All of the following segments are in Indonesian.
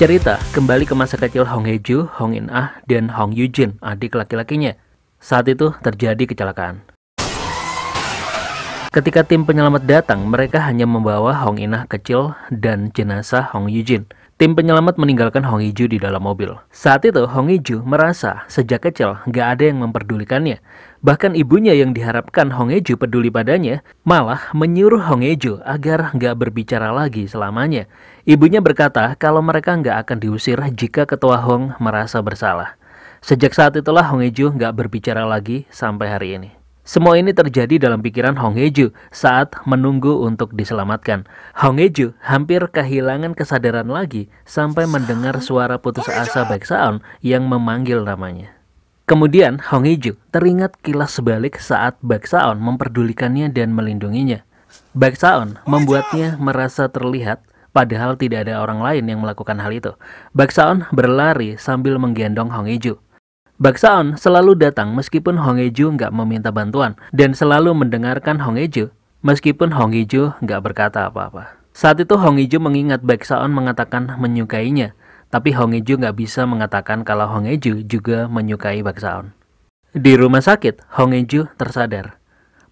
Cerita kembali ke masa kecil Hong Hye-ju, Hong In-ah, dan Hong Yoo-jin, adik laki-lakinya. Saat itu terjadi kecelakaan. Ketika tim penyelamat datang, mereka hanya membawa Hong In-ah kecil dan jenazah Hong Yoo-jin. Tim penyelamat meninggalkan Hong Hye-ju di dalam mobil. Saat itu Hong Hye-ju merasa sejak kecil gak ada yang memperdulikannya. Bahkan ibunya yang diharapkan Hong Hye-ju peduli padanya malah menyuruh Hong Hye-ju agar gak berbicara lagi selamanya. Ibunya berkata kalau mereka gak akan diusir jika ketua Hong merasa bersalah. Sejak saat itulah Hong Hye-ju gak berbicara lagi sampai hari ini. Semua ini terjadi dalam pikiran Hong Hye-ju saat menunggu untuk diselamatkan. Hong Hye-ju hampir kehilangan kesadaran lagi sampai mendengar suara putus asa Baek Saon yang memanggil namanya. Kemudian Hong Hye-ju teringat kilas sebalik saat Baek Saon memperdulikannya dan melindunginya. Baek Saon membuatnya merasa terlihat padahal tidak ada orang lain yang melakukan hal itu. Baek Saon berlari sambil menggendong Hong Hye-ju. Baek Saon selalu datang meskipun Hong Hye-ju nggak meminta bantuan dan selalu mendengarkan Hong Hye-ju meskipun Hong Hye-ju nggak berkata apa-apa. Saat itu Hong Hye-ju mengingat Baek Saon mengatakan menyukainya, tapi Hong Hye-ju nggak bisa mengatakan kalau Hong Hye-ju juga menyukai Baek Saon. Di rumah sakit, Hong Hye-ju tersadar.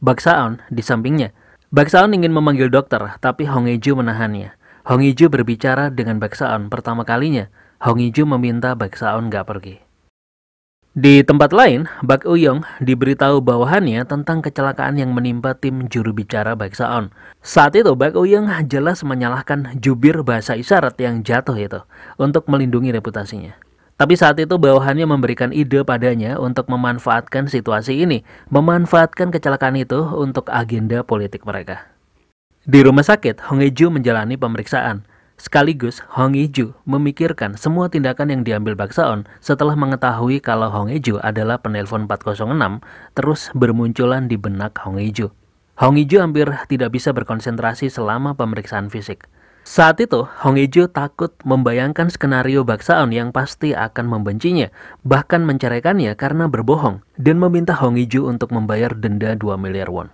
Baek Saon di sampingnya. Baek Saon ingin memanggil dokter, tapi Hong Hye-ju menahannya. Hong Hye-ju berbicara dengan Baek Saon pertama kalinya. Hong Hye-ju meminta Baek Saon nggak pergi. Di tempat lain, Bak Euyong diberitahu bawahannya tentang kecelakaan yang menimpa tim juru bicara Baek Saon. Saat itu Bak Euyong jelas menyalahkan jubir bahasa isyarat yang jatuh itu untuk melindungi reputasinya. Tapi saat itu bawahannya memberikan ide padanya untuk memanfaatkan situasi ini, memanfaatkan kecelakaan itu untuk agenda politik mereka. Di rumah sakit, Hong Hye-ju menjalani pemeriksaan. Sekaligus, Hong Hye-ju memikirkan semua tindakan yang diambil Baek Saon setelah mengetahui kalau Hong Hye-ju adalah penelpon 406 terus bermunculan di benak Hong Hye-ju. Hong Hye-ju hampir tidak bisa berkonsentrasi selama pemeriksaan fisik. Saat itu, Hong Hye-ju takut membayangkan skenario Baek Saon yang pasti akan membencinya, bahkan menceraikannya karena berbohong, dan meminta Hong Hye-ju untuk membayar denda 2 miliar won.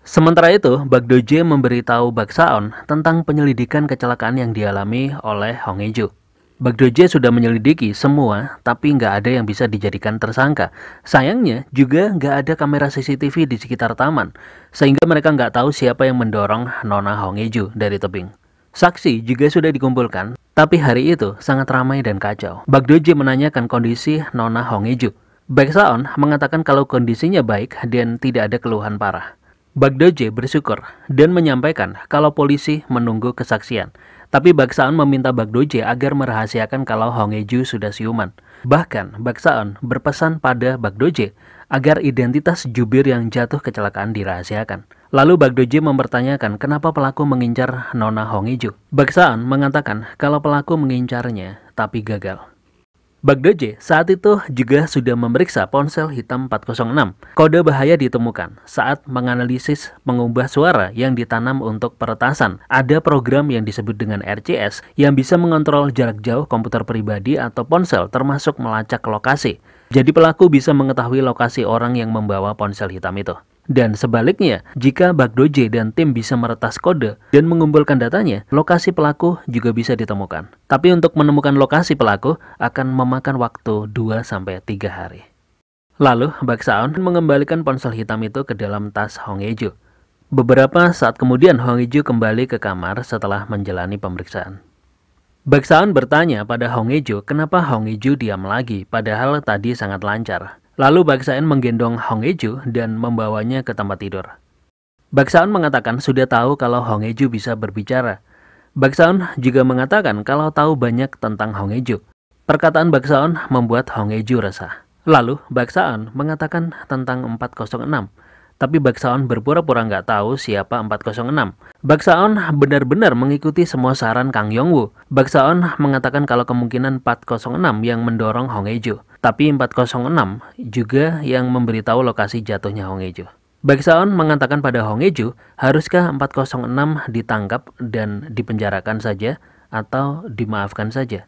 Sementara itu, Bak Do-jae memberitahu Baek Saon tentang penyelidikan kecelakaan yang dialami oleh Hong Hye-ju. Bak Do-jae sudah menyelidiki semua, tapi nggak ada yang bisa dijadikan tersangka. Sayangnya, juga nggak ada kamera CCTV di sekitar taman, sehingga mereka nggak tahu siapa yang mendorong Nona Hong Hye-ju dari tebing. Saksi juga sudah dikumpulkan, tapi hari itu sangat ramai dan kacau. Bak Do-jae menanyakan kondisi Nona Hong Hye-ju. Baek Saon mengatakan kalau kondisinya baik dan tidak ada keluhan parah. Bak Do-jae bersyukur dan menyampaikan kalau polisi menunggu kesaksian. Tapi Baek Saon meminta Bak Do-jae agar merahasiakan kalau Hong Hye-ju sudah siuman. Bahkan Baek Saon berpesan pada Bak Do-jae agar identitas jubir yang jatuh kecelakaan dirahasiakan. Lalu Bak Do-jae mempertanyakan kenapa pelaku mengincar Nona Hong Hye-ju. Baek Saon mengatakan kalau pelaku mengincarnya tapi gagal. Bak Do-jae saat itu juga sudah memeriksa ponsel hitam 406. Kode bahaya ditemukan saat menganalisis pengubah suara yang ditanam untuk peretasan. Ada program yang disebut dengan RCS yang bisa mengontrol jarak jauh komputer pribadi atau ponsel termasuk melacak lokasi. Jadi pelaku bisa mengetahui lokasi orang yang membawa ponsel hitam itu. Dan sebaliknya, jika Bak Do-jae dan tim bisa meretas kode dan mengumpulkan datanya, lokasi pelaku juga bisa ditemukan. Tapi untuk menemukan lokasi pelaku akan memakan waktu 2-3 hari. Lalu, Baek Saon mengembalikan ponsel hitam itu ke dalam tas Hong Hye-ju. Beberapa saat kemudian Hong Hye-ju kembali ke kamar setelah menjalani pemeriksaan. Baek Saon bertanya pada Hong Hye-ju kenapa Hong Hye-ju diam lagi padahal tadi sangat lancar. Lalu Baek Saon menggendong Hong Hye-ju dan membawanya ke tempat tidur. Baek Saon mengatakan sudah tahu kalau Hong Hye-ju bisa berbicara. Baek Saon juga mengatakan kalau tahu banyak tentang Hong Hye-ju. Perkataan Baek Saon membuat Hong Hye-ju resah. Lalu Baek Saon mengatakan tentang 406. Tapi Baek Saon berpura-pura nggak tahu siapa 406. Baek Saon benar-benar mengikuti semua saran Kang Yong-woo. Baek Saon mengatakan kalau kemungkinan 406 yang mendorong Hong Hye-ju. Tapi 406 juga yang memberitahu lokasi jatuhnya Hong Hye-ju. Baek Saon mengatakan pada Hong Hye-ju, haruskah 406 ditangkap dan dipenjarakan saja atau dimaafkan saja?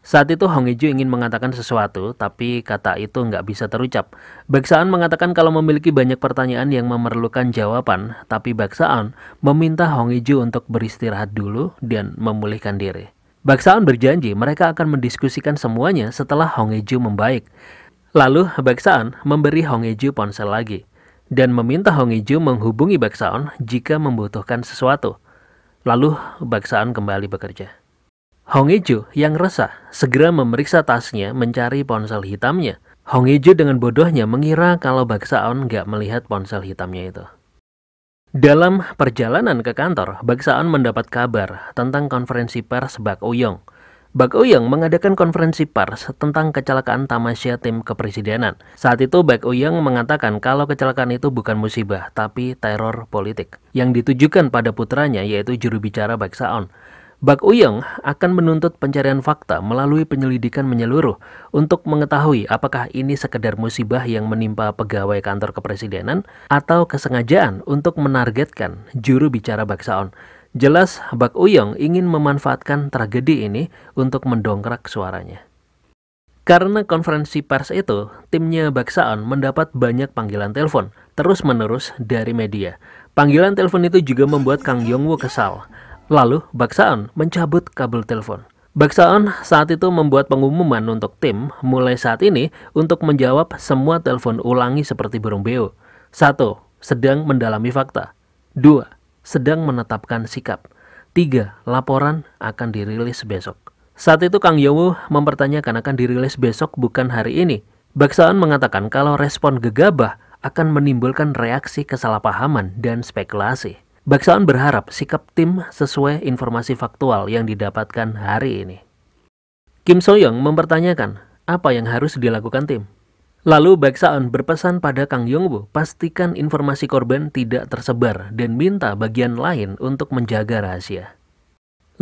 Saat itu Hong Hye-ju ingin mengatakan sesuatu, tapi kata itu nggak bisa terucap. Baek Saon mengatakan kalau memiliki banyak pertanyaan yang memerlukan jawaban, tapi Baek Saon meminta Hong Hye-ju untuk beristirahat dulu dan memulihkan diri. Baksaon berjanji mereka akan mendiskusikan semuanya setelah Hong Hye-ju membaik. Lalu Baksaon memberi Hong Hye-ju ponsel lagi dan meminta Hong Hye-ju menghubungi Baksaon jika membutuhkan sesuatu. Lalu Baksaon kembali bekerja. Hong Hye-ju yang resah segera memeriksa tasnya mencari ponsel hitamnya. Hong Hye-ju dengan bodohnya mengira kalau Baksaon nggak melihat ponsel hitamnya itu. Dalam perjalanan ke kantor, Baksaon mendapat kabar tentang konferensi pers Bak Euyong. Bak Euyong mengadakan konferensi pers tentang kecelakaan tamasya tim kepresidenan. Saat itu Bak Euyong mengatakan kalau kecelakaan itu bukan musibah, tapi teror politik yang ditujukan pada putranya, yaitu juru bicara Baksaon. Bak Euyong akan menuntut pencarian fakta melalui penyelidikan menyeluruh untuk mengetahui apakah ini sekedar musibah yang menimpa pegawai kantor kepresidenan atau kesengajaan untuk menargetkan juru bicara Baksaon. Jelas Bak Euyong ingin memanfaatkan tragedi ini untuk mendongkrak suaranya. Karena konferensi pers itu, timnya Baksaon mendapat banyak panggilan telepon terus-menerus dari media. Panggilan telepon itu juga membuat Kang Yong-woo kesal. Lalu Baksaon mencabut kabel telepon. Baksaon saat itu membuat pengumuman untuk tim mulai saat ini untuk menjawab semua telepon ulangi seperti burung beo. 1. Sedang mendalami fakta. 2. Sedang menetapkan sikap. 3. Laporan akan dirilis besok. Saat itu Kang Yong-woo mempertanyakan akan dirilis besok bukan hari ini. Baksaon mengatakan kalau respon gegabah akan menimbulkan reaksi kesalahpahaman dan spekulasi. Baksaon berharap sikap tim sesuai informasi faktual yang didapatkan hari ini. Kim So-young mempertanyakan apa yang harus dilakukan tim. Lalu Baksaon berpesan pada Kang Yong-woo pastikan informasi korban tidak tersebar dan minta bagian lain untuk menjaga rahasia.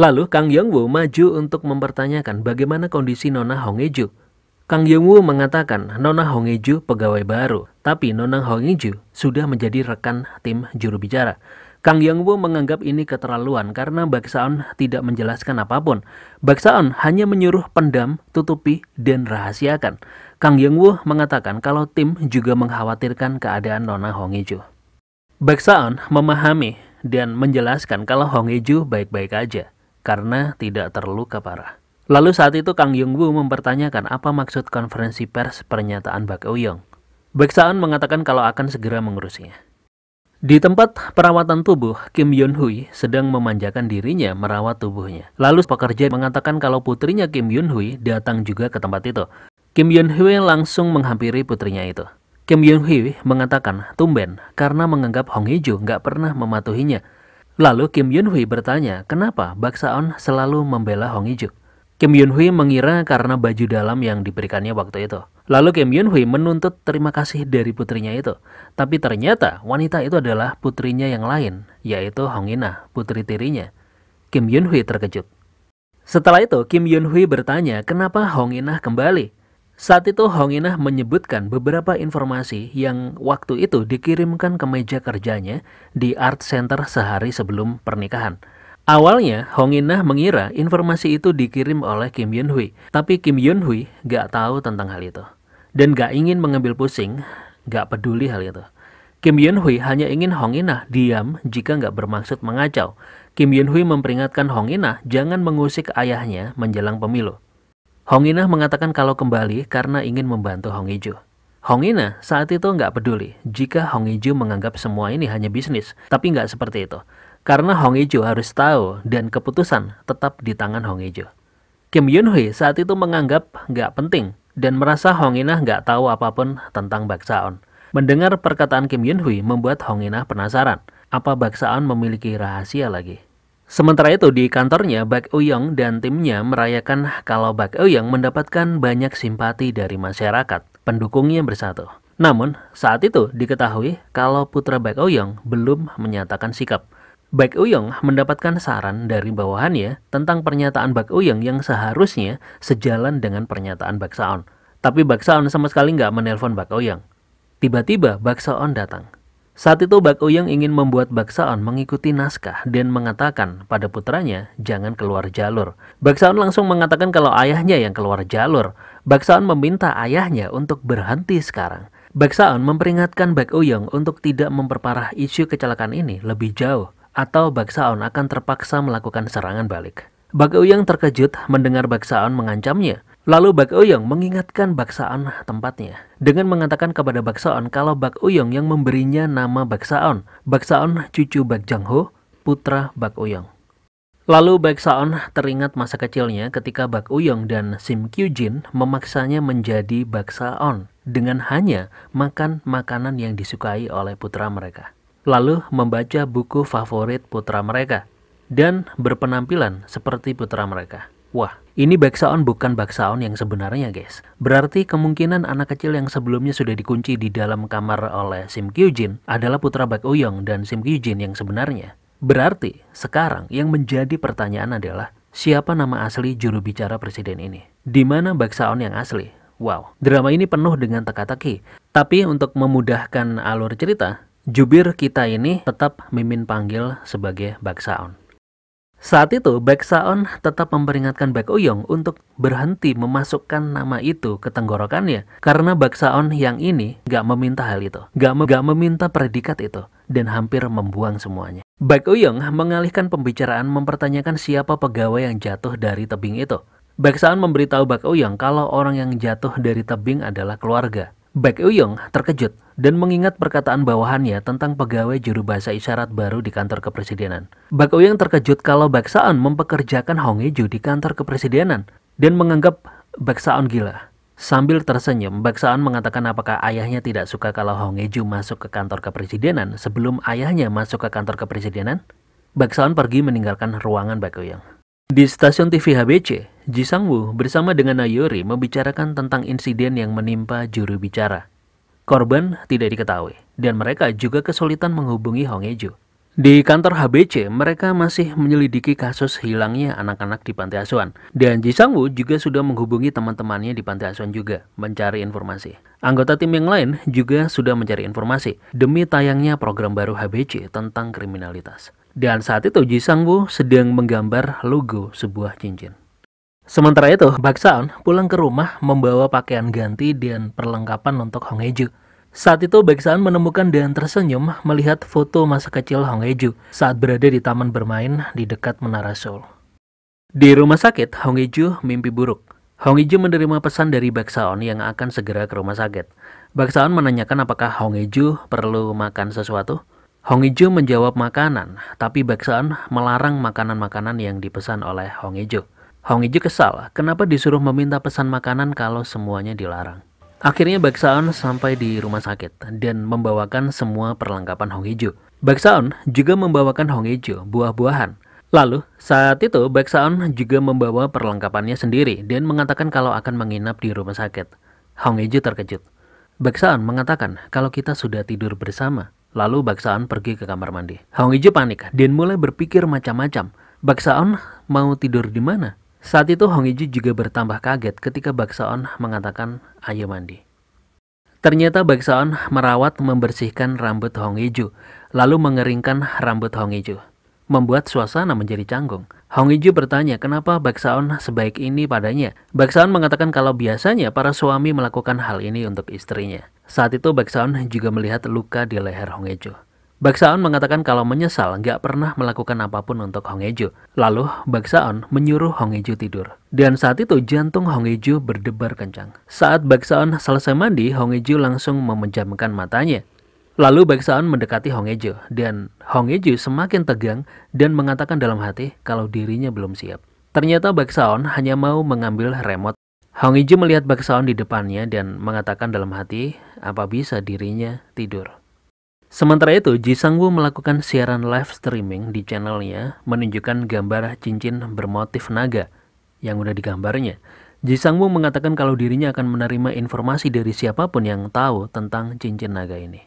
Lalu Kang Yong-woo maju untuk mempertanyakan bagaimana kondisi Nona Hong Hye-ju. Kang Yong-woo mengatakan Nona Hong Hye-ju pegawai baru, tapi Nona Hong Hye-ju sudah menjadi rekan tim juru bicara. Kang Yong-woo menganggap ini keterlaluan karena Baksaon tidak menjelaskan apapun. Baksaon hanya menyuruh pendam, tutupi, dan rahasiakan. Kang Yong-woo mengatakan kalau tim juga mengkhawatirkan keadaan Nona Hong Hye-ju. Baksaon memahami dan menjelaskan kalau Hong Hye-ju baik-baik aja karena tidak terluka parah. Lalu saat itu Kang Yong-woo mempertanyakan apa maksud konferensi pers pernyataan Bak Euyong. Baksaon mengatakan kalau akan segera mengurusnya. Di tempat perawatan tubuh, Kim Yoon-hui sedang memanjakan dirinya merawat tubuhnya. Lalu pekerja mengatakan kalau putrinya Kim Yoon-hui datang juga ke tempat itu. Kim Yoon-hui langsung menghampiri putrinya itu. Kim Yoon-hui mengatakan tumben karena menganggap Hong Hye-ju nggak pernah mematuhinya. Lalu Kim Yoon-hui bertanya kenapa Baksaon selalu membela Hong Hye-ju. Kim Yoon-hui mengira karena baju dalam yang diberikannya waktu itu. Lalu Kim Yoon-hui menuntut terima kasih dari putrinya itu. Tapi ternyata wanita itu adalah putrinya yang lain, yaitu Hong In-na, putri tirinya. Kim Yoon-hui terkejut. Setelah itu Kim Yoon-hui bertanya kenapa Hong In-na kembali. Saat itu Hong In-na menyebutkan beberapa informasi yang waktu itu dikirimkan ke meja kerjanya di Art Center sehari sebelum pernikahan. Awalnya, Hong In-na mengira informasi itu dikirim oleh Kim Yoon-hui, tapi Kim Yoon-hui gak tahu tentang hal itu. Dan gak ingin mengambil pusing, gak peduli hal itu. Kim Yoon-hui hanya ingin Hong In-na diam jika gak bermaksud mengacau. Kim Yoon-hui memperingatkan Hong In-na jangan mengusik ayahnya menjelang pemilu. Hong In-na mengatakan kalau kembali karena ingin membantu Hong Hye-ju. Hong In-na saat itu gak peduli jika Hong Hye-ju menganggap semua ini hanya bisnis, tapi gak seperti itu. Karena Hong Hye-ju harus tahu dan keputusan tetap di tangan Hong Hye-ju. Kim Yoon-hui saat itu menganggap nggak penting dan merasa Hong In-na nggak tahu apapun tentang Baksaon. Mendengar perkataan Kim Yoon-hui membuat Hong In-na penasaran, apa Baksaon memiliki rahasia lagi. Sementara itu di kantornya, Bak Euyong dan timnya merayakan kalau Bak Euyong mendapatkan banyak simpati dari masyarakat, pendukungnya bersatu. Namun saat itu diketahui kalau putra Bak Euyong belum menyatakan sikap. Bak Euyong mendapatkan saran dari bawahannya tentang pernyataan Bak Euyong yang seharusnya sejalan dengan pernyataan Baksaon. Tapi Baksaon sama sekali nggak menelpon Bak Euyong. Tiba-tiba Baksaon datang. Saat itu Bak Euyong ingin membuat Baksaon mengikuti naskah dan mengatakan pada putranya jangan keluar jalur. Baksaon langsung mengatakan kalau ayahnya yang keluar jalur. Baksaon meminta ayahnya untuk berhenti sekarang. Baksaon memperingatkan Bak Euyong untuk tidak memperparah isu kecelakaan ini lebih jauh, atau Baksaon akan terpaksa melakukan serangan balik. Bak Euyang terkejut mendengar Bak Saon mengancamnya. Lalu Bak Euyang mengingatkan Bak Saon tempatnya dengan mengatakan kepada Bak Saon kalau Bak Euyang yang memberinya nama Bak Saon. Bak Saon cucu Bak Jang-ho, putra Bak Euyang. Lalu Bak Saon teringat masa kecilnya ketika Bak Euyang dan Sim Kyu-jin memaksanya menjadi Bak Saon dengan hanya makan makanan yang disukai oleh putra mereka. Lalu membaca buku favorit putra mereka dan berpenampilan seperti putra mereka. Wah, ini Bak Saon bukan Bak Saon yang sebenarnya, guys. Berarti kemungkinan anak kecil yang sebelumnya sudah dikunci di dalam kamar oleh Sim Kyu-jin adalah putra Bak Euyang dan Sim Kyu-jin yang sebenarnya. Berarti sekarang yang menjadi pertanyaan adalah siapa nama asli juru bicara presiden ini? Di mana Bak Saon yang asli? Wow, drama ini penuh dengan teka-teki. Tapi untuk memudahkan alur cerita, jubir kita ini tetap Mimin panggil sebagai Bak Saon. Saat itu, Bak Saon tetap memperingatkan Bak Euyang untuk berhenti memasukkan nama itu ke tenggorokannya. Karena Bak Saon yang ini gak meminta hal itu. Gak meminta predikat itu. Dan hampir membuang semuanya. Bak Euyang mengalihkan pembicaraan mempertanyakan siapa pegawai yang jatuh dari tebing itu. Bak Saon memberitahu Bak Euyang kalau orang yang jatuh dari tebing adalah keluarga. Bak Euyang terkejut dan mengingat perkataan bawahannya tentang pegawai juru bahasa isyarat baru di kantor kepresidenan. Bak Euyang terkejut kalau Bak Saon mempekerjakan Hong Hye-ju di kantor kepresidenan dan menganggap Bak Saon gila. Sambil tersenyum, Bak Saon mengatakan apakah ayahnya tidak suka kalau Hong Hye-ju masuk ke kantor kepresidenan sebelum ayahnya masuk ke kantor kepresidenan. Bak Saon pergi meninggalkan ruangan Bak Euyang. Di stasiun TV HBC, Ji Sang-woo bersama dengan Nayori membicarakan tentang insiden yang menimpa juru bicara. Korban tidak diketahui, dan mereka juga kesulitan menghubungi Hong Hye-ju. Di kantor HBC, mereka masih menyelidiki kasus hilangnya anak-anak di panti asuhan. Dan Ji Sang-woo juga sudah menghubungi teman-temannya di panti asuhan juga, mencari informasi. Anggota tim yang lain juga sudah mencari informasi, demi tayangnya program baru HBC tentang kriminalitas. Dan saat itu Ji Sang-woo sedang menggambar logo sebuah cincin. Sementara itu, Bak Saon pulang ke rumah membawa pakaian ganti dan perlengkapan untuk Hong Hye-ju. Saat itu Bak Saon menemukan dan tersenyum melihat foto masa kecil Hong Hye-ju saat berada di taman bermain di dekat Menara Seoul. Di rumah sakit, Hong Hye-ju mimpi buruk. Hong Hye-ju menerima pesan dari Bak Saon yang akan segera ke rumah sakit. Bak Saon menanyakan apakah Hong Hye-ju perlu makan sesuatu. Hong Hye-ju menjawab makanan, tapi Bak Saon melarang makanan-makanan yang dipesan oleh Hong Hye-ju. Hong Hye-ju kesal, kenapa disuruh meminta pesan makanan kalau semuanya dilarang. Akhirnya Bak Saon sampai di rumah sakit dan membawakan semua perlengkapan Hong Hye-ju. Bak Saon juga membawakan Hong Hye-ju buah-buahan. Lalu, saat itu Bak Saon juga membawa perlengkapannya sendiri dan mengatakan kalau akan menginap di rumah sakit. Hong Hye-ju terkejut. Bak Saon mengatakan kalau kita sudah tidur bersama. Lalu Bak Saon pergi ke kamar mandi. Hong Hye-ju panik dan mulai berpikir macam-macam. Bak Saon mau tidur di mana? Saat itu Hong Hye-ju juga bertambah kaget ketika Bak Saon mengatakan ayo mandi. Ternyata Bak Saon merawat membersihkan rambut Hong Hye-ju, lalu mengeringkan rambut Hong Hye-ju, membuat suasana menjadi canggung. Hong Hye-ju bertanya kenapa Bak Saon sebaik ini padanya. Bak Saon mengatakan kalau biasanya para suami melakukan hal ini untuk istrinya. Saat itu Bak Saon juga melihat luka di leher Hong Hye-ju. Bak Saon mengatakan kalau menyesal nggak pernah melakukan apapun untuk Hong Hye-ju. Lalu Bak Saon menyuruh Hong Hye-ju tidur. Dan saat itu jantung Hong Hye-ju berdebar kencang. Saat Bak Saon selesai mandi, Hong Hye-ju langsung memejamkan matanya. Lalu Bak Saon mendekati Hong Hye-ju dan Hong Hye-ju semakin tegang dan mengatakan dalam hati kalau dirinya belum siap. Ternyata Bak Saon hanya mau mengambil remote. Hong Hye-ju melihat Bak Saon di depannya dan mengatakan dalam hati apa bisa dirinya tidur. Sementara itu, Ji Sang-woo melakukan siaran live streaming di channelnya menunjukkan gambar cincin bermotif naga yang udah digambarnya. Ji Sang-woo mengatakan kalau dirinya akan menerima informasi dari siapapun yang tahu tentang cincin naga ini.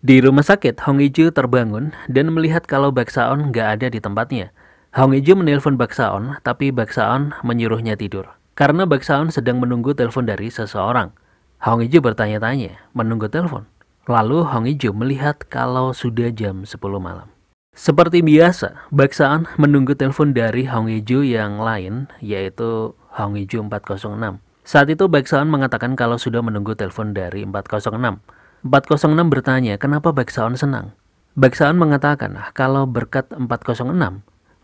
Di rumah sakit, Hong Hye-ju terbangun dan melihat kalau Bak Saon nggak ada di tempatnya. Hong Hye-ju menelpon Bak Saon, tapi Bak Saon menyuruhnya tidur. Karena Bak Saon sedang menunggu telepon dari seseorang. Hong Hye-ju bertanya-tanya, menunggu telepon. Lalu Hong Hye-ju melihat kalau sudah jam 10 malam. Seperti biasa, Bak Saon menunggu telepon dari Hong Hye-ju yang lain, yaitu Hong Hye-ju 406. Saat itu Bak Saon mengatakan kalau sudah menunggu telepon dari 406. 406 bertanya kenapa Bak Saon senang. Bak Saon mengatakan kalau berkat 406,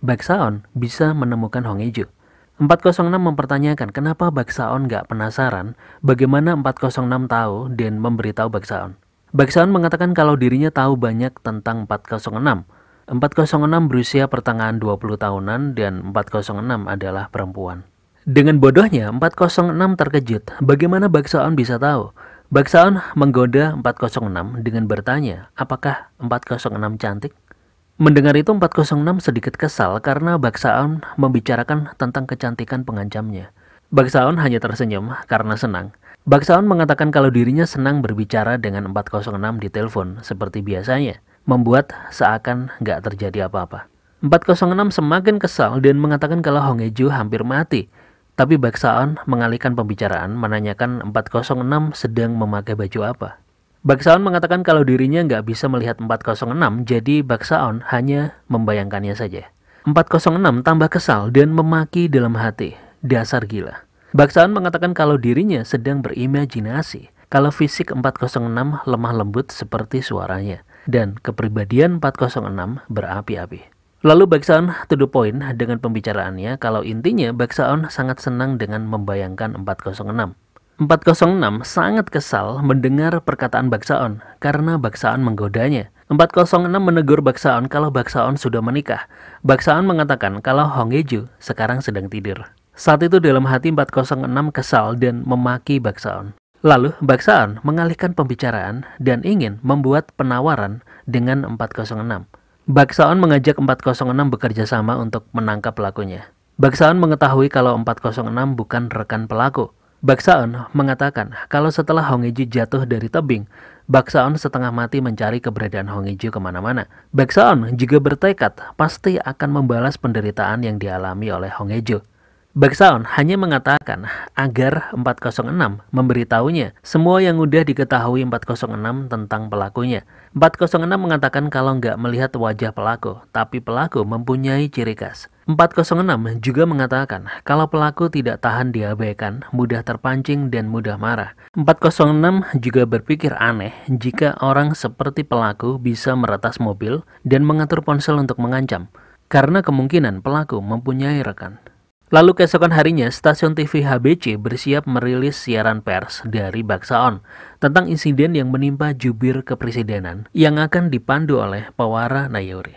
Baksaon bisa menemukan Hong Hee-ju. 406 mempertanyakan kenapa Baksaon nggak penasaran bagaimana 406 tahu dan memberitahu Baksaon. Baksaon mengatakan kalau dirinya tahu banyak tentang 406. 406 berusia pertengahan 20 tahunan dan 406 adalah perempuan. Dengan bodohnya, 406 terkejut bagaimana Baksaon bisa tahu. Baksaon menggoda 406 dengan bertanya, apakah 406 cantik? Mendengar itu 406 sedikit kesal karena Baksaon membicarakan tentang kecantikan pengancamnya. Baksaon hanya tersenyum karena senang. Baksaon mengatakan kalau dirinya senang berbicara dengan 406 di telepon seperti biasanya, membuat seakan nggak terjadi apa-apa. 406 semakin kesal dan mengatakan kalau Hong Hee-ju hampir mati. Tapi Baksaon mengalihkan pembicaraan menanyakan 406 sedang memakai baju apa. Baksaon mengatakan kalau dirinya nggak bisa melihat 406, jadi Baksaon hanya membayangkannya saja. 406 tambah kesal dan memaki dalam hati, dasar gila. Baksaon mengatakan kalau dirinya sedang berimajinasi, kalau fisik 406 lemah lembut seperti suaranya, dan kepribadian 406 berapi-api. Lalu Baksaon to the point dengan pembicaraannya kalau intinya Baksaon sangat senang dengan membayangkan 406. 406 sangat kesal mendengar perkataan Baksaon karena Baksaon menggodanya. 406 menegur Baksaon kalau Baksaon sudah menikah. Baksaon mengatakan kalau Hong Hee-ju sekarang sedang tidur. Saat itu dalam hati 406 kesal dan memaki Baksaon. Lalu Baksaon mengalihkan pembicaraan dan ingin membuat penawaran dengan 406. Baksaon mengajak 406 bekerja sama untuk menangkap pelakunya. Baksaon mengetahui kalau 406 bukan rekan pelaku. Baksaon mengatakan kalau setelah Hong Hee-ju jatuh dari tebing, Baksaon setengah mati mencari keberadaan Hong Hee-ju kemana-mana. Baksaon juga bertekad pasti akan membalas penderitaan yang dialami oleh Hong Hee-ju. Baksaon hanya mengatakan agar 406 memberitahunya semua yang udah diketahui 406 tentang pelakunya. 406 mengatakan kalau nggak melihat wajah pelaku, tapi pelaku mempunyai ciri khas. 406 juga mengatakan kalau pelaku tidak tahan diabaikan, mudah terpancing dan mudah marah. 406 juga berpikir aneh jika orang seperti pelaku bisa meretas mobil dan mengatur ponsel untuk mengancam, karena kemungkinan pelaku mempunyai rekan. Lalu keesokan harinya, stasiun TV HBC bersiap merilis siaran pers dari Baksaon tentang insiden yang menimpa jubir kepresidenan yang akan dipandu oleh Pewara Nayori.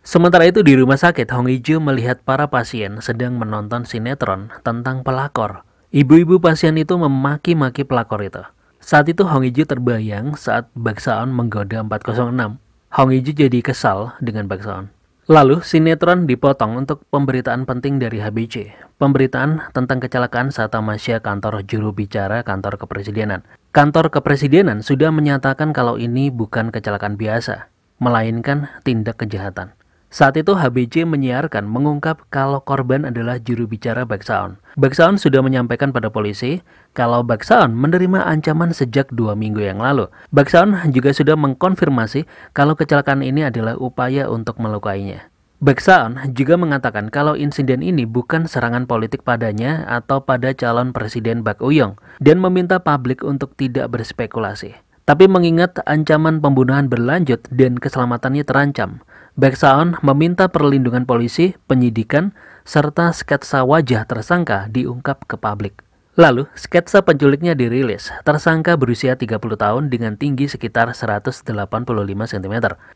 Sementara itu di rumah sakit, Hong Hee-ju melihat para pasien sedang menonton sinetron tentang pelakor. Ibu-ibu pasien itu memaki-maki pelakor itu. Saat itu Hong Hee-ju terbayang saat Baksaon menggoda 406. Hong Hee-ju jadi kesal dengan Baksaon. Lalu, sinetron dipotong untuk pemberitaan penting dari HBC. Pemberitaan tentang kecelakaan saat tamasya kantor juru bicara kantor kepresidenan. Kantor kepresidenan sudah menyatakan kalau ini bukan kecelakaan biasa, melainkan tindak kejahatan. Saat itu HBC menyiarkan mengungkap kalau korban adalah juru bicara Baksaon. Baksaon sudah menyampaikan pada polisi kalau Baksaon menerima ancaman sejak 2 minggu yang lalu. Baksaon juga sudah mengkonfirmasi kalau kecelakaan ini adalah upaya untuk melukainya. Baksaon juga mengatakan kalau insiden ini bukan serangan politik padanya atau pada calon presiden Bak Uyong dan meminta publik untuk tidak berspekulasi. Tapi mengingat ancaman pembunuhan berlanjut dan keselamatannya terancam, Baksaon meminta perlindungan polisi, penyidikan, serta sketsa wajah tersangka diungkap ke publik. Lalu, sketsa penculiknya dirilis. Tersangka berusia 30 tahun dengan tinggi sekitar 185 cm,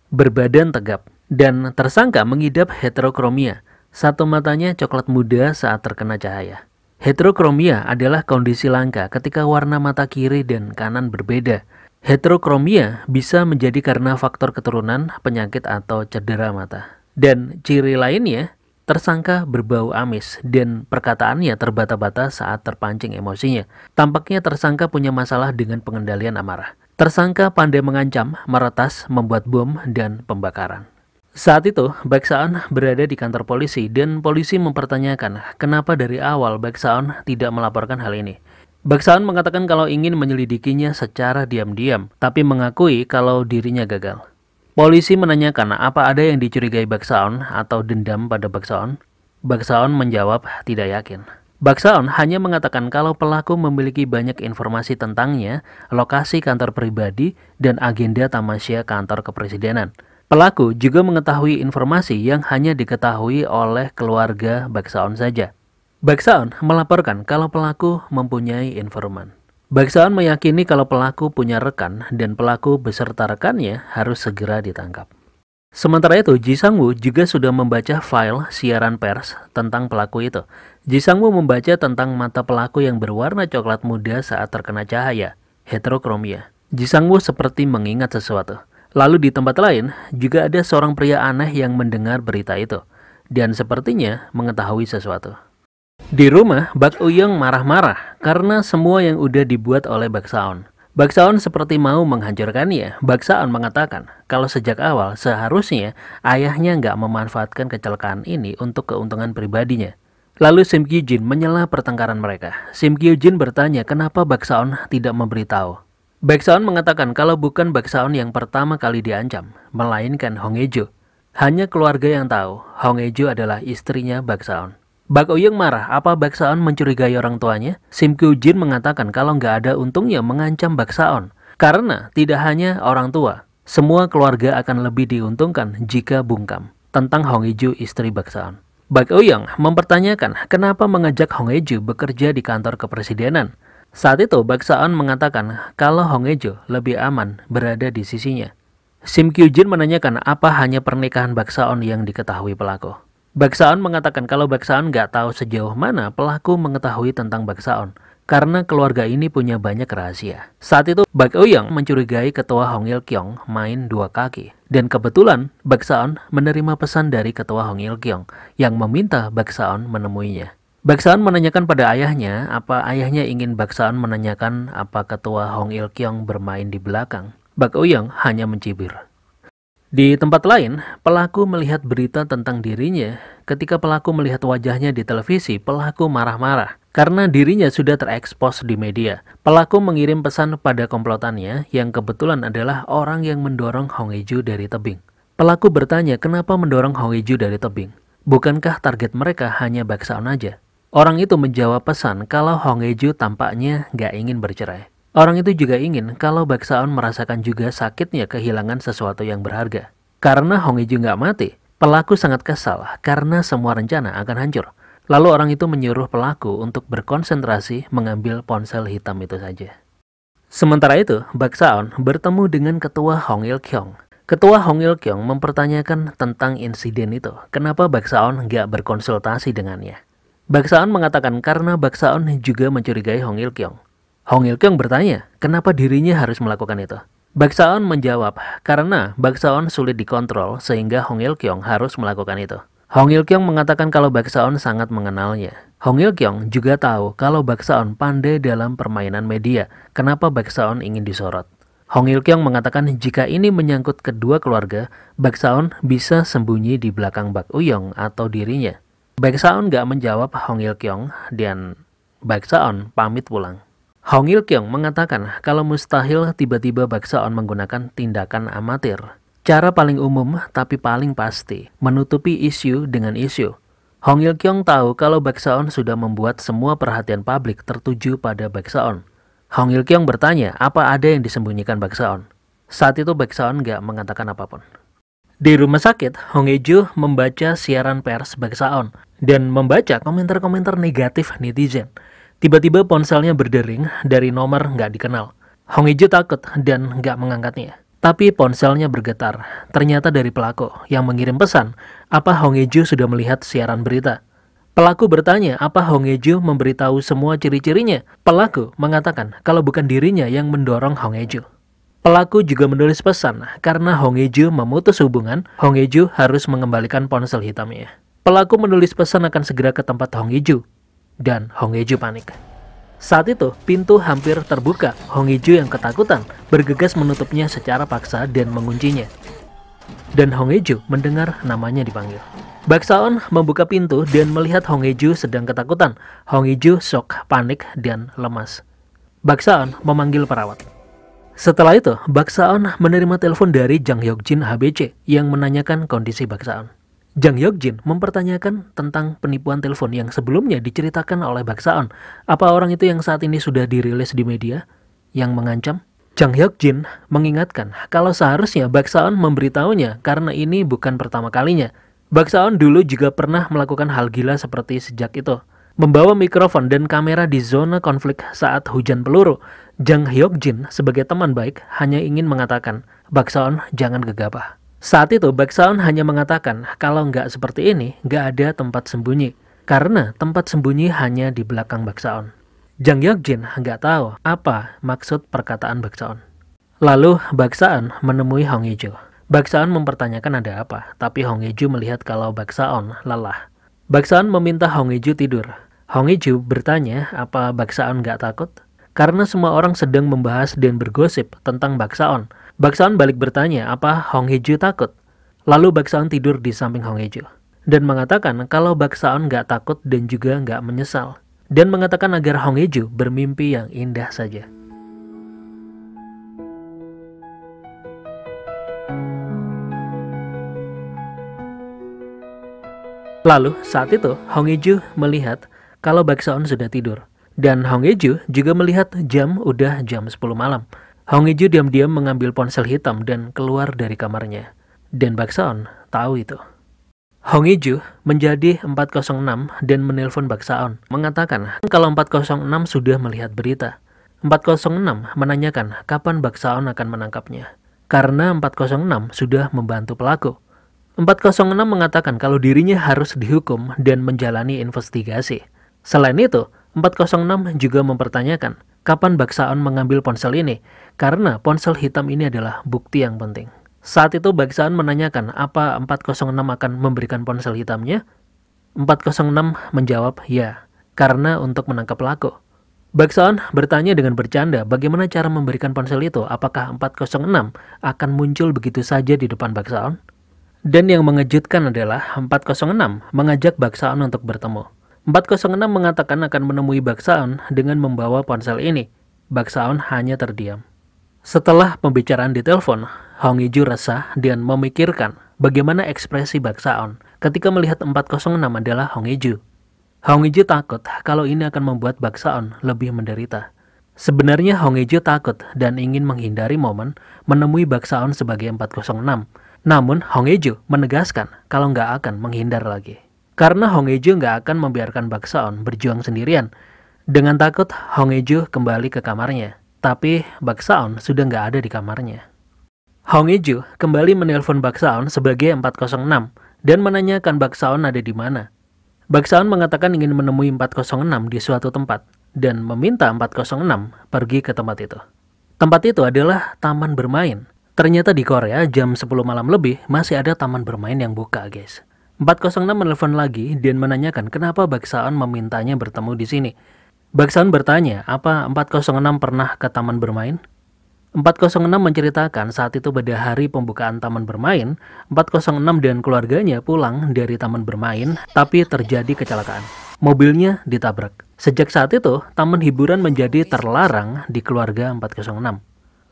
berbadan tegap, dan tersangka mengidap heterokromia. Satu matanya coklat muda saat terkena cahaya. Heterokromia adalah kondisi langka ketika warna mata kiri dan kanan berbeda. Heterokromia bisa menjadi karena faktor keturunan, penyakit, atau cedera mata. Dan ciri lainnya, tersangka berbau amis dan perkataannya terbata-bata saat terpancing emosinya. Tampaknya tersangka punya masalah dengan pengendalian amarah. Tersangka pandai mengancam, meretas, membuat bom, dan pembakaran. Saat itu, Baksaon berada di kantor polisi dan polisi mempertanyakan kenapa dari awal Baksaon tidak melaporkan hal ini. Baksaon mengatakan kalau ingin menyelidikinya secara diam-diam, tapi mengakui kalau dirinya gagal. Polisi menanyakan apa ada yang dicurigai Baksaon atau dendam pada Baksaon. Baksaon menjawab tidak yakin. Baksaon hanya mengatakan kalau pelaku memiliki banyak informasi tentangnya, lokasi kantor pribadi, dan agenda tamasya kantor kepresidenan. Pelaku juga mengetahui informasi yang hanya diketahui oleh keluarga Baksaon saja. Baksaon melaporkan kalau pelaku mempunyai informan. Baksaon meyakini kalau pelaku punya rekan dan pelaku beserta rekannya harus segera ditangkap. Sementara itu, Ji Sang-woo juga sudah membaca file siaran pers tentang pelaku itu. Ji Sang-woo membaca tentang mata pelaku yang berwarna coklat muda saat terkena cahaya, heterokromia. Ji Sang-woo seperti mengingat sesuatu. Lalu di tempat lain, juga ada seorang pria aneh yang mendengar berita itu, dan sepertinya mengetahui sesuatu. Di rumah, Bak Uyong marah-marah karena semua yang udah dibuat oleh Baksaon. Baksaon seperti mau menghancurkannya. Baksaon mengatakan kalau sejak awal seharusnya ayahnya nggak memanfaatkan kecelakaan ini untuk keuntungan pribadinya. Lalu Sim Kyu-jin menyela pertengkaran mereka. Sim Kyu-jin bertanya kenapa Baksaon tidak memberitahu. Baksaon mengatakan kalau bukan Baksaon yang pertama kali diancam, melainkan Hong Hye-jo. Hanya keluarga yang tahu Hong Hye-jo adalah istrinya Baksaon. Bak Uyung marah apa Baksaon mencurigai orang tuanya. Sim Kyu-jin mengatakan kalau nggak ada untungnya mengancam Baksaon. Karena tidak hanya orang tua, semua keluarga akan lebih diuntungkan jika bungkam. Tentang Hong Hye-jo istri Baksaon. Bak Uyung mempertanyakan kenapa mengajak Hong Hye-jo bekerja di kantor kepresidenan. Saat itu, Baksaon mengatakan kalau Hong Hye-jo lebih aman berada di sisinya. Sim Kyu-jin menanyakan apa hanya pernikahan Baksaon yang diketahui pelaku. Baksaon mengatakan kalau Baksaon nggak tahu sejauh mana pelaku mengetahui tentang Baksaon, karena keluarga ini punya banyak rahasia. Saat itu, Bak Euyong mencurigai ketua Hong Il-kyung main dua kaki. Dan kebetulan, Baksaon menerima pesan dari ketua Hong Il-kyung yang meminta Baksaon menemuinya. Baksaon menanyakan pada ayahnya apa ayahnya ingin Baksaon menanyakan apa ketua Hong Il-kyung bermain di belakang. Bak Euyong hanya mencibir. Di tempat lain, pelaku melihat berita tentang dirinya. Ketika pelaku melihat wajahnya di televisi, pelaku marah-marah karena dirinya sudah terekspos di media. Pelaku mengirim pesan pada komplotannya yang kebetulan adalah orang yang mendorong Hong Hye-jo dari tebing. Pelaku bertanya kenapa mendorong Hong Hye-jo dari tebing. Bukankah target mereka hanya Baksaon aja? Orang itu menjawab pesan kalau Hong Hye-jo tampaknya nggak ingin bercerai. Orang itu juga ingin kalau Baksaon merasakan juga sakitnya kehilangan sesuatu yang berharga. Karena Hong Hye-jo nggak mati, pelaku sangat kesal karena semua rencana akan hancur. Lalu orang itu menyuruh pelaku untuk berkonsentrasi mengambil ponsel hitam itu saja. Sementara itu, Baksaon bertemu dengan ketua Hong Il-kyung. Ketua Hong Il-kyung mempertanyakan tentang insiden itu. Kenapa Baksaon nggak berkonsultasi dengannya? Baksaon mengatakan karena Baksaon juga mencurigai Hong Il-kyung. Hong Il-kyung bertanya, kenapa dirinya harus melakukan itu? Baksaon menjawab, karena Baksaon sulit dikontrol sehingga Hong Il-kyung harus melakukan itu. Hong Il-kyung mengatakan kalau Baksaon sangat mengenalnya. Hong Il-kyung juga tahu kalau Baksaon pandai dalam permainan media. Kenapa Baksaon ingin disorot? Hong Il-kyung mengatakan jika ini menyangkut kedua keluarga, Baksaon bisa sembunyi di belakang Bak Euyong atau dirinya. Baksaon gak menjawab Hong Il-kyung dan Baksaon pamit pulang. Hong Il-kyung mengatakan kalau mustahil tiba-tiba Baksaon menggunakan tindakan amatir. Cara paling umum tapi paling pasti, menutupi isu dengan isu. Hong Il-kyung tahu kalau Baksaon sudah membuat semua perhatian publik tertuju pada Baksaon. Hong Il-kyung bertanya apa ada yang disembunyikan Baksaon. Saat itu Baksaon gak mengatakan apapun. Di rumah sakit, Hong Hye-jo membaca siaran pers Baksaon dan membaca komentar-komentar negatif netizen. Tiba-tiba ponselnya berdering dari nomor nggak dikenal. Hong Hye-jo takut dan nggak mengangkatnya. Tapi ponselnya bergetar. Ternyata dari pelaku yang mengirim pesan apa Hong Hye-jo sudah melihat siaran berita. Pelaku bertanya apa Hong Hye-jo memberitahu semua ciri-cirinya. Pelaku mengatakan kalau bukan dirinya yang mendorong Hong Hye-jo. Pelaku juga menulis pesan karena Hong Hye-jo memutus hubungan, Hong Hye-jo harus mengembalikan ponsel hitamnya. Pelaku menulis pesan akan segera ke tempat Hong Hye-jo dan Hong Hye-jo panik. Saat itu, pintu hampir terbuka. Hong Hye-jo yang ketakutan bergegas menutupnya secara paksa dan menguncinya. Dan Hong Hye-jo mendengar namanya dipanggil. Baksaon membuka pintu dan melihat Hong Hye-jo sedang ketakutan. Hong Hye-jo shock, panik, dan lemas. Baksaon memanggil perawat. Setelah itu, Baksaon menerima telepon dari Jang Hyuk-jin HBC yang menanyakan kondisi Baksaon. Jang Hyuk-jin mempertanyakan tentang penipuan telepon yang sebelumnya diceritakan oleh Baksaon. Apa orang itu yang saat ini sudah dirilis di media yang mengancam? Jang Hyuk-jin mengingatkan kalau seharusnya Baksaon memberitahunya karena ini bukan pertama kalinya. Baksaon dulu juga pernah melakukan hal gila seperti sejak itu. Membawa mikrofon dan kamera di zona konflik saat hujan peluru. Jang Hyuk-jin sebagai teman baik hanya ingin mengatakan, Baksaon jangan gegabah. Saat itu Baksaon hanya mengatakan kalau nggak seperti ini nggak ada tempat sembunyi. Karena tempat sembunyi hanya di belakang Baksaon. Jang Hyuk-jin nggak tahu apa maksud perkataan Baksaon. Lalu Baksaon menemui Hong Hye-ju. Baksaon mempertanyakan ada apa, tapi Hong Hye-ju melihat kalau Baksaon lelah. Baksaon meminta Hong Hye-ju tidur. Hong Hye-ju bertanya apa Baksaon nggak takut? Karena semua orang sedang membahas dan bergosip tentang Baksaon. Baksaon balik bertanya apa Hong Hye-ju takut. Lalu Baksaon tidur di samping Hong Hye-ju dan mengatakan kalau Baksaon nggak takut dan juga nggak menyesal. Dan mengatakan agar Hong Hye-ju bermimpi yang indah saja. Lalu saat itu Hong Hye-ju melihat kalau Baksaon sudah tidur. Dan Hong Hye-ju juga melihat jam udah jam 10 malam. Hong Hye-ju diam-diam mengambil ponsel hitam dan keluar dari kamarnya. Dan Baksaon tahu itu. Hong Hye-ju menjadi 406 dan menelpon Baksaon, mengatakan kalau 406 sudah melihat berita. 406 menanyakan kapan Baksaon akan menangkapnya, karena 406 sudah membantu pelaku. 406 mengatakan kalau dirinya harus dihukum dan menjalani investigasi. Selain itu, 406 juga mempertanyakan kapan Baksaon mengambil ponsel ini, karena ponsel hitam ini adalah bukti yang penting. Saat itu Baksaon menanyakan apa 406 akan memberikan ponsel hitamnya. 406 menjawab ya, karena untuk menangkap pelaku. Baksaon bertanya dengan bercanda bagaimana cara memberikan ponsel itu, apakah 406 akan muncul begitu saja di depan Baksaon? Dan yang mengejutkan adalah 406 mengajak Baksaon untuk bertemu. 406 mengatakan akan menemui Baksaon dengan membawa ponsel ini. Baksaon hanya terdiam. Setelah pembicaraan di telepon, Hong Hye-ju resah dan memikirkan bagaimana ekspresi Baksaon ketika melihat 406 adalah Hong Hye-ju. Hong Hye-ju takut kalau ini akan membuat Baksaon lebih menderita. Sebenarnya Hong Hye-ju takut dan ingin menghindari momen menemui Baksaon sebagai 406. Namun Hong Hye-ju menegaskan kalau nggak akan menghindar lagi. Karena Hong Hye-ju nggak akan membiarkan Baksaon berjuang sendirian. Dengan takut, Hong Hye-ju kembali ke kamarnya. Tapi Baksaon sudah nggak ada di kamarnya. Hong Hye-ju kembali menelpon Baksaon sebagai 406 dan menanyakan Baksaon ada di mana. Baksaon mengatakan ingin menemui 406 di suatu tempat dan meminta 406 pergi ke tempat itu. Tempat itu adalah taman bermain. Ternyata di Korea jam 10 malam lebih masih ada taman bermain yang buka, guys. 406 menelpon lagi dan menanyakan kenapa Baksaon memintanya bertemu di sini. Baksaon bertanya, apa 406 pernah ke taman bermain? 406 menceritakan saat itu pada hari pembukaan taman bermain, 406 dan keluarganya pulang dari taman bermain, tapi terjadi kecelakaan. Mobilnya ditabrak. Sejak saat itu, taman hiburan menjadi terlarang di keluarga 406.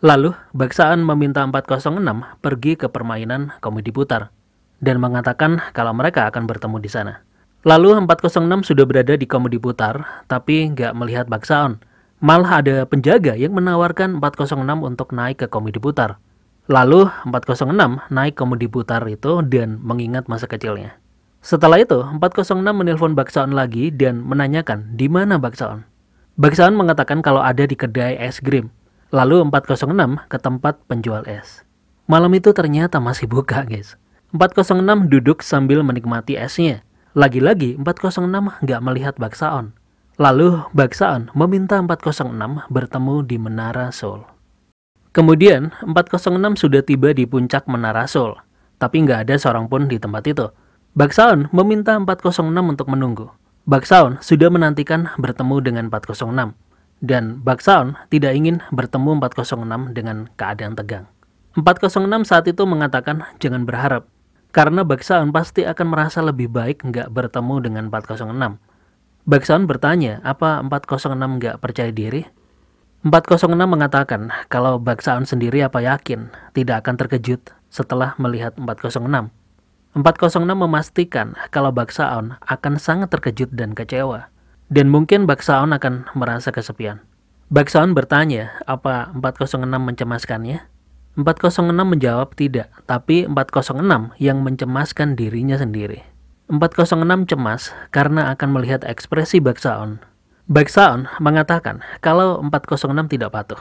Lalu, Baksaon meminta 406 pergi ke permainan komedi putar, dan mengatakan kalau mereka akan bertemu di sana. Lalu 406 sudah berada di komedi putar, tapi nggak melihat Baksaon. Malah ada penjaga yang menawarkan 406 untuk naik ke komedi putar. Lalu 406 naik komedi putar itu dan mengingat masa kecilnya. Setelah itu, 406 menelpon Baksaon lagi dan menanyakan di mana Baksaon. Baksaon mengatakan kalau ada di kedai es krim. Lalu 406 ke tempat penjual es. Malam itu ternyata masih buka, guys. 406 duduk sambil menikmati esnya. Lagi-lagi 406 nggak melihat Baksaon. Lalu Baksaon meminta 406 bertemu di Menara Seoul. Kemudian 406 sudah tiba di puncak Menara Seoul, tapi nggak ada seorang pun di tempat itu. Baksaon meminta 406 untuk menunggu. Baksaon sudah menantikan bertemu dengan 406. Dan Baksaon tidak ingin bertemu 406 dengan keadaan tegang. 406 saat itu mengatakan jangan berharap. Karena Baksaon pasti akan merasa lebih baik nggak bertemu dengan 406. Baksaon bertanya, apa 406 nggak percaya diri? 406 mengatakan kalau Baksaon sendiri apa yakin tidak akan terkejut setelah melihat 406. 406 memastikan kalau Baksaon akan sangat terkejut dan kecewa. Dan mungkin Baksaon akan merasa kesepian. Baksaon bertanya, apa 406 mencemaskannya? 406 menjawab tidak, tapi 406 yang mencemaskan dirinya sendiri. 406 cemas karena akan melihat ekspresi Baksaon. Baksaon mengatakan kalau 406 tidak patuh.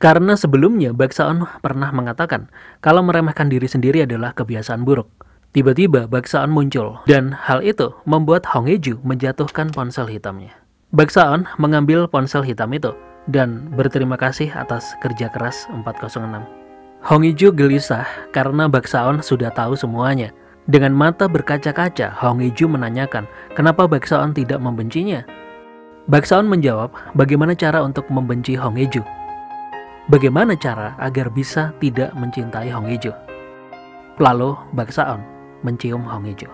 Karena sebelumnya Baksaon pernah mengatakan kalau meremehkan diri sendiri adalah kebiasaan buruk. Tiba-tiba Baksaon muncul, dan hal itu membuat Hong Hee-ju menjatuhkan ponsel hitamnya. Baksaon mengambil ponsel hitam itu dan berterima kasih atas kerja keras 406. Hong Hee-ju gelisah karena Baksaon sudah tahu semuanya. Dengan mata berkaca-kaca, Hong Hee-ju menanyakan kenapa Baksaon tidak membencinya. Baksaon menjawab, bagaimana cara untuk membenci Hong Hee-ju? Bagaimana cara agar bisa tidak mencintai Hong Hee-ju? Lalu Baksaon mencium Hong Hee-ju.